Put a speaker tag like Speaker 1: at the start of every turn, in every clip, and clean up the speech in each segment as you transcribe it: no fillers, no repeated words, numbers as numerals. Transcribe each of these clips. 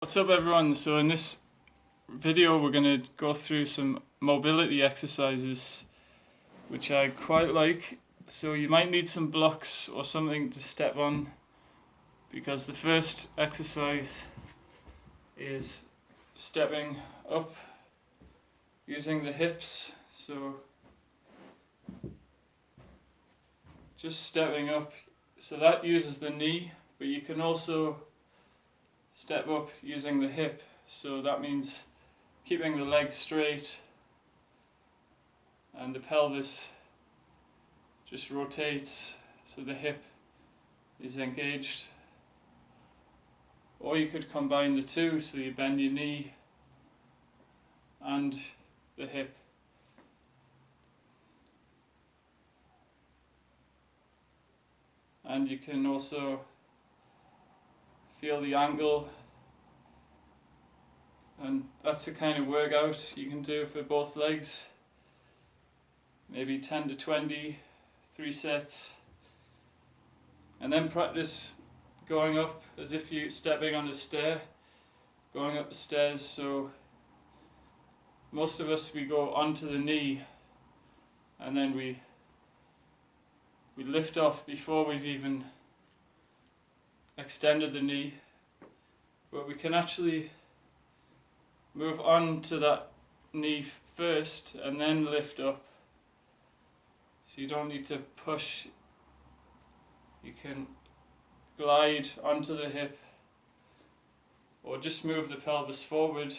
Speaker 1: What's up everyone? So in this video we're going to go through some mobility exercises which I quite like. So you might need some blocks or something to step on, because the first exercise is stepping up using the hips. So just stepping up, so that uses the knee, but you can also step up using the hip. So that means keeping the legs straight and the pelvis just rotates so the hip is engaged. Or you could combine the two, so you bend your knee and the hip. And you can also feel the ankle, and that's the kind of workout you can do for both legs. Maybe 10 to 20, 3 sets. And then practice going up as if you're stepping on a stair, going up the stairs. So most of us, we go onto the knee and then we lift off before we've even extended the knee, but we can actually move on to that knee first and then lift up. So you don't need to push, you can glide onto the hip or just move the pelvis forward,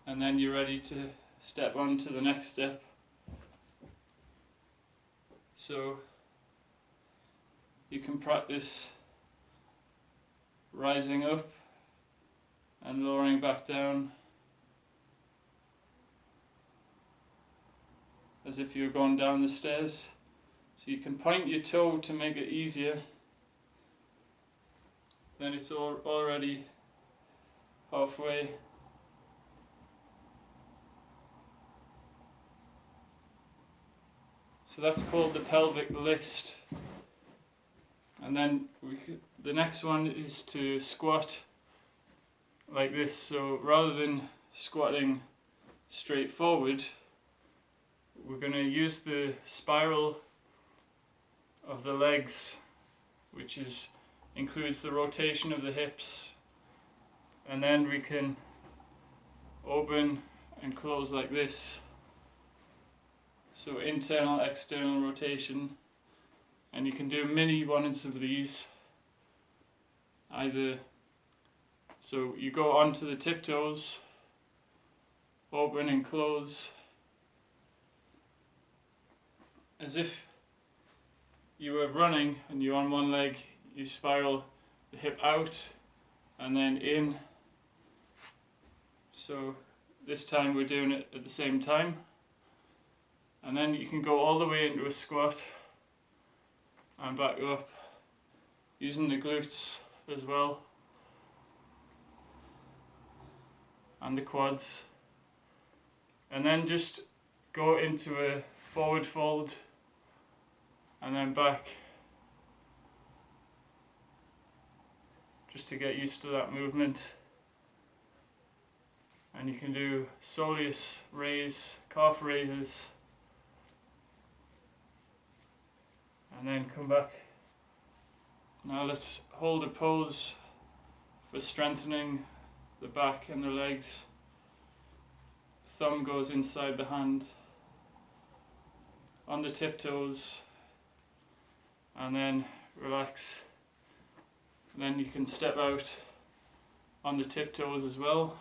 Speaker 1: and then you're ready to step on to the next step. So you can practice rising up and lowering back down as if you're going down the stairs. So you can point your toe to make it easier. Then it's already halfway. So that's called the pelvic list. And then the next one is to squat like this. So rather than squatting straight forward, we're going to use the spiral of the legs, which includes the rotation of the hips, and then we can open and close like this. So internal, external rotation, and you can do mini ones of these. So you go onto the tiptoes, open and close, as if you were running and you're on one leg. You spiral the hip out and then in. So this time we're doing it at the same time. And then you can go all the way into a squat and back up, using the glutes as well and the quads. And then just go into a forward fold and then back, just to get used to that movement. And you can do soleus raise, calf raises, and then come back. Now let's hold a pose for strengthening the back and the legs. Thumb goes inside the hand on the tiptoes, and then relax. And then you can step out on the tiptoes as well,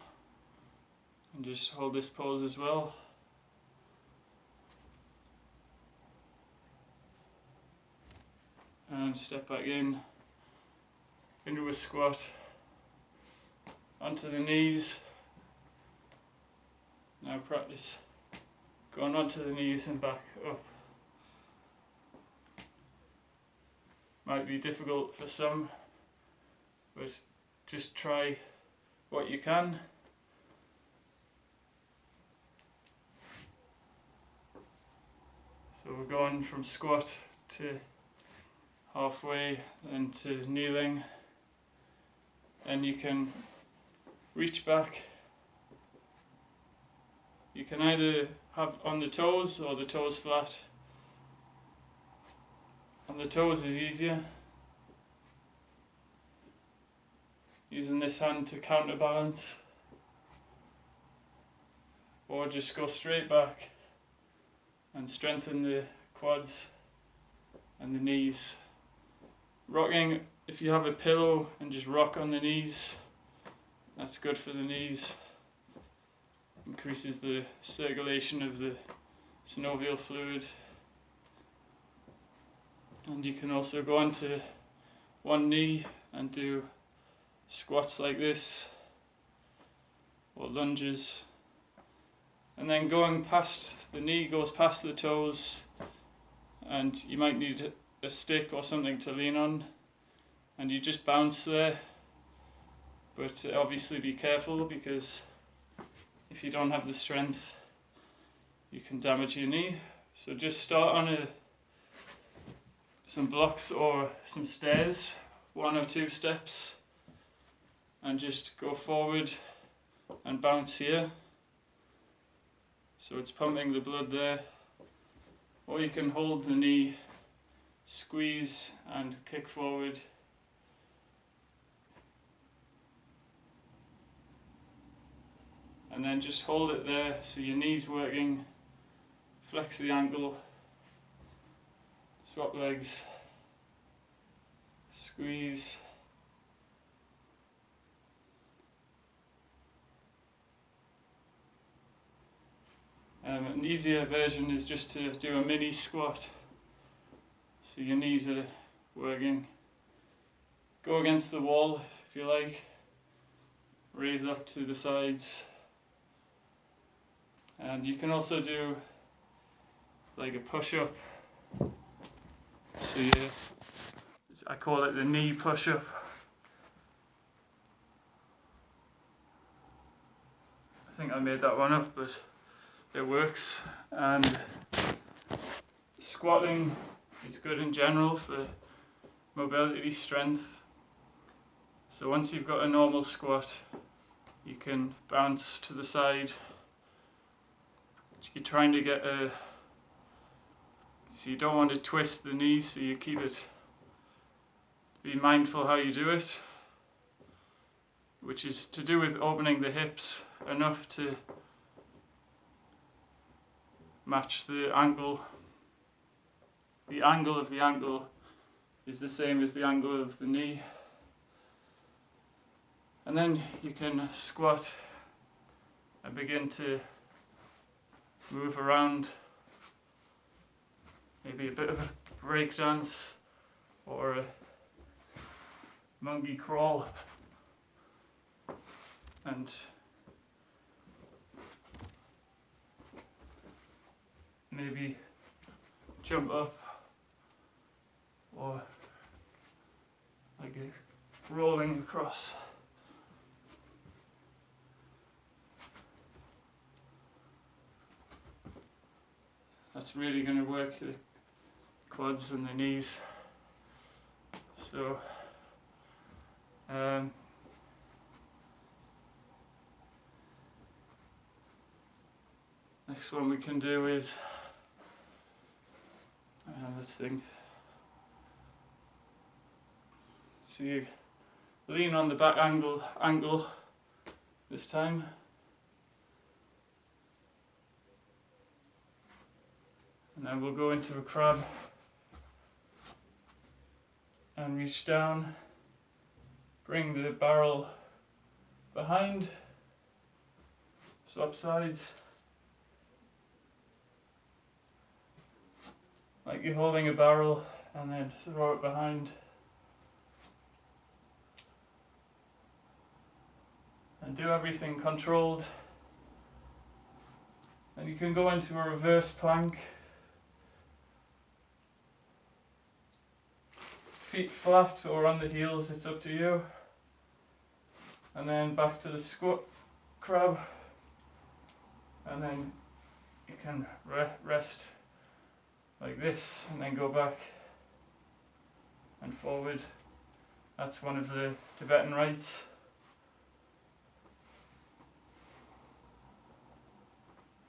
Speaker 1: and just hold this pose as well. And step back into a squat, onto the knees. Now practice going onto the knees and back up. Might be difficult for some, but just try what you can. So we're going from squat to halfway, then to kneeling, and you can reach back. You can either have on the toes or the toes flat. On the toes is easier, using this hand to counterbalance, or just go straight back and strengthen the quads and the knees. Rocking, if you have a pillow and just rock on the knees, that's good for the knees. Increases the circulation of the synovial fluid. And you can also go onto one knee and do squats like this, or lunges. And then going past the knee goes past the toes, and you might need a stick or something to lean on, and you just bounce there. But obviously be careful, because if you don't have the strength, you can damage your knee. So just start on some blocks or some stairs, 1 or 2 steps, and just go forward and bounce here. So it's pumping the blood there. Or you can hold the knee, squeeze and kick forward. And then just hold it there so your knee's working. Flex the ankle, swap legs, squeeze. An easier version is just to do a mini squat, so your knees are working. Go against the wall if you like, raise up to the sides. And you can also do like a push-up. So I call it the knee push-up. I think I made that one up, but it works. And squatting is good in general for mobility, strength. So once you've got a normal squat, you can bounce to the side. You're trying to get so you don't want to twist the knees, so you keep it, be mindful how you do it, which is to do with opening the hips enough to match the angle. The angle of the ankle is the same as the angle of the knee. And then you can squat and begin to move around, maybe a bit of a break dance or a monkey crawl, and maybe jump up, or like a rolling across. That's really going to work the quads and the knees. So next one we can do is let's think. So you lean on the back angle this time. And then we'll go into a crab and reach down, bring the barrel behind, swap sides, like you're holding a barrel, and then throw it behind. And do everything controlled. Then you can go into a reverse plank. Feet flat or on the heels, it's up to you. And then back to the squat crab. And then you can rest like this and then go back and forward. That's one of the Tibetan rites.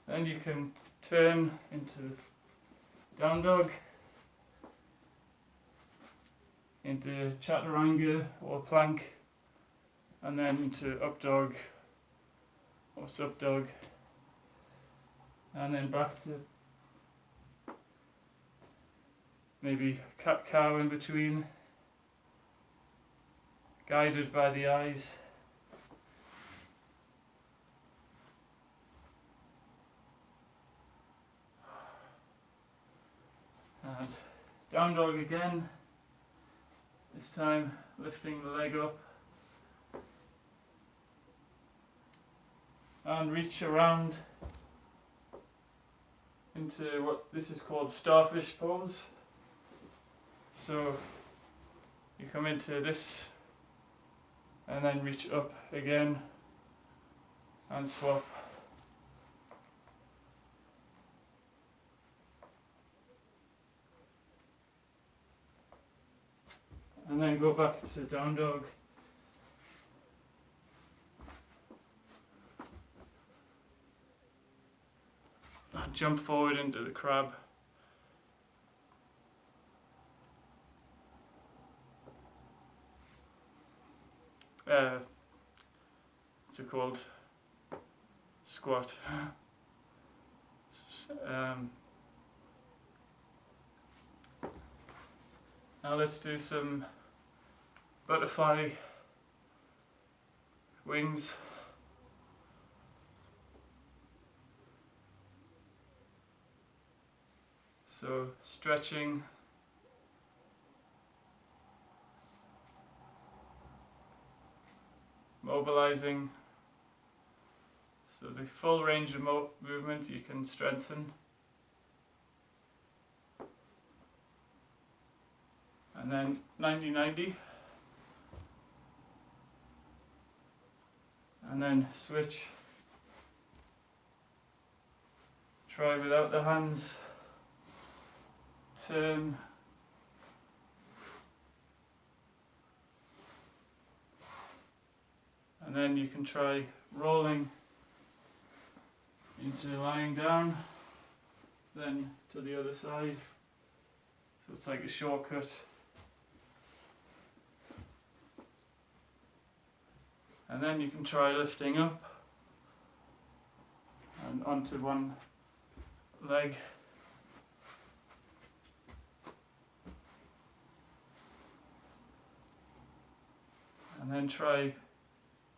Speaker 1: Then you can turn into down dog, into chaturanga or plank, and then into up dog or sub dog, and then back to maybe cat cow in between, guided by the eyes. And down dog again, this time lifting the leg up and reach around into what this is called starfish pose. So you come into this and then reach up again and swap. And then go back to down dog. And jump forward into the crab. What's it called? Squat. Now let's do some butterfly wings. So stretching, mobilizing, so the full range of movement you can strengthen. And then 90-90. And then switch. Try without the hands. Turn. And then you can try rolling into lying down, then to the other side. So it's like a shortcut. And then you can try lifting up and onto one leg. And then try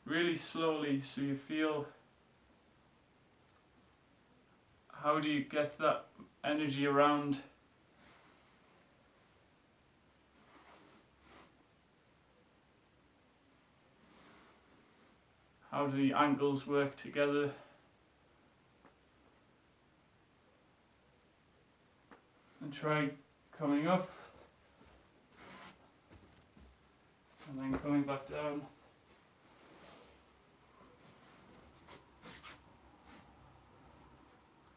Speaker 1: really slowly so you feel how do you get that energy around. How do the angles work together? And try coming up and then coming back down.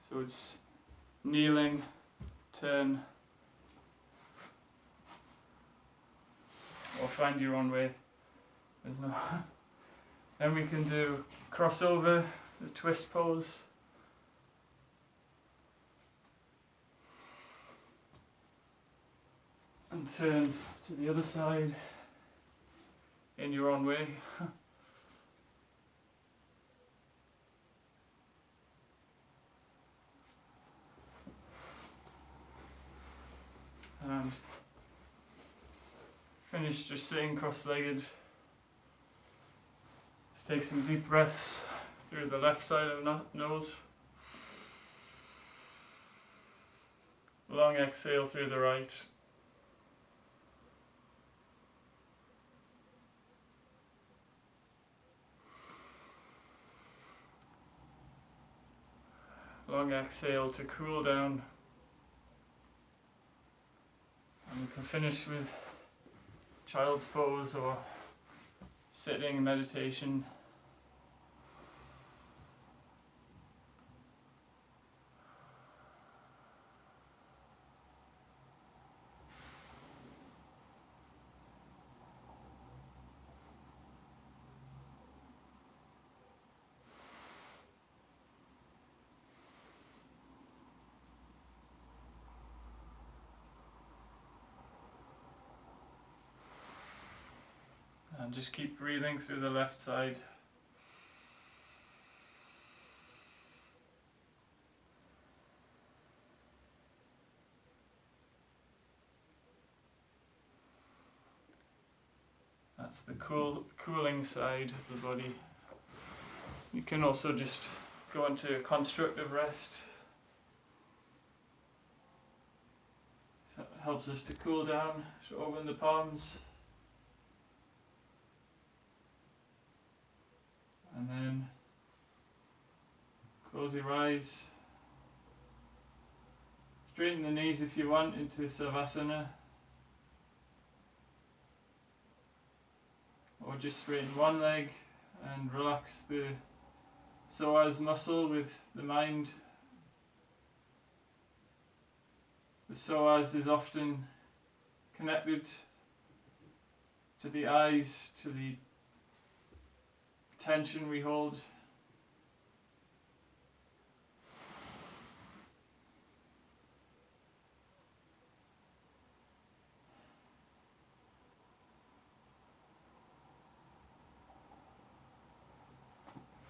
Speaker 1: So it's kneeling, turn, or find your own way. There's no. Then we can do crossover, the twist pose. And turn to the other side in your own way. And finish just sitting cross-legged. Let's take some deep breaths through the left side of the nose. Long exhale through the right. Long exhale to cool down. And we can finish with child's pose or sitting meditation. And just keep breathing through the left side. That's the cooling side of the body. You can also just go into constructive rest. So it helps us to cool down, to open the palms. And then close your eyes. Straighten the knees if you want into Savasana. Or just straighten one leg and relax the psoas muscle with the mind. The psoas is often connected to the eyes, to the tension we hold.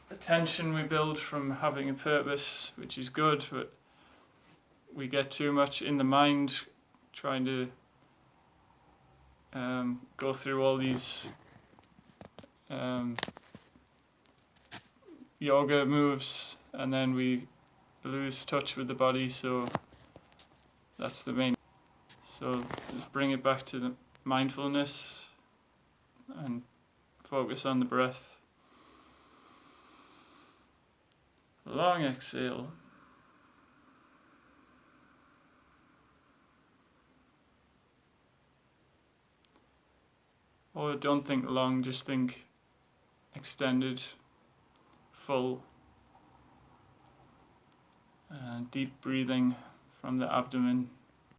Speaker 1: The tension we build from having a purpose, which is good, but we get too much in the mind trying to go through all these yoga moves, and then we lose touch with the body. So that's the main. So just bring it back to the mindfulness and focus on the breath. Long exhale. Or don't think long, just think extended, full, deep breathing from the abdomen.